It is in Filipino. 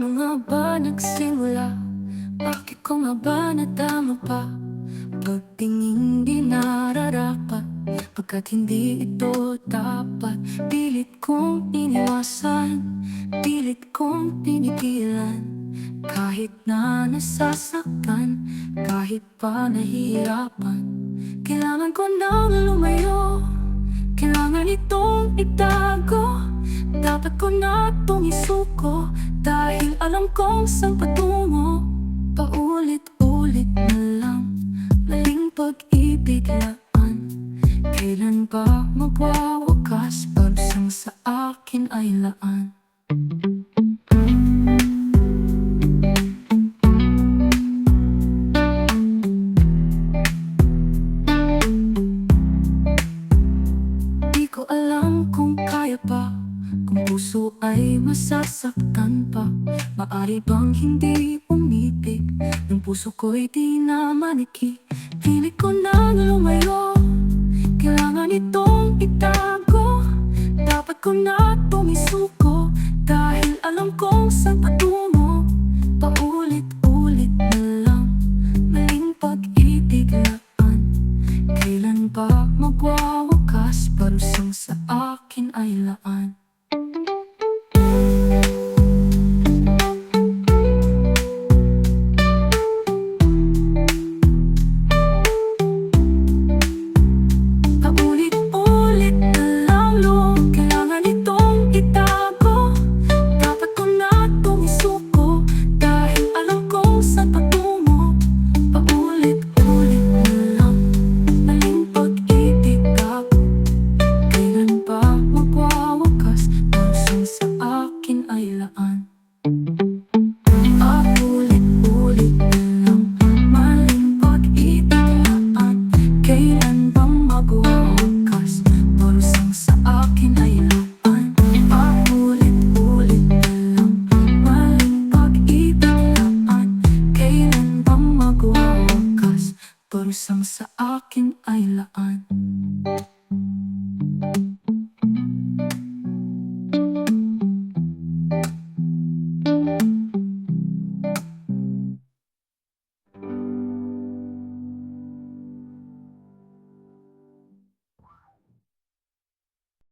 Paano nga ba nagsimula? Bakit ko nga ba nadama pa? Pagtingin di nararapat, pagkat hindi ito dapat. Pilit kong iniwasan, pilit kong pinigilan. Kahit na nasasaktan, kahit pa nahihirapan. Kailangan ko nang lumayo, kailangan itong itago. Dapat ko na itong isuko, dahil alam kong saan patungo. Paulit-ulit na lang, maling pag-ibig laan. Kailan ba magwawakas, pagsang sa akin ay laan? Di ko alam kung kaya pa, kung puso ay masasaktan pa. Maari bang hindi umibig, ng puso ko'y di na maniki. Pilit ko nang lumayo, kailangan itong itago. Dapat ko na itong isuko, dahil alam kong saan patungo. Paulit-ulit na lang, maling pag-ibig laan. Kailan ba magwawakas, parusang sa akin ay laan? Parusang sa akin ay laan.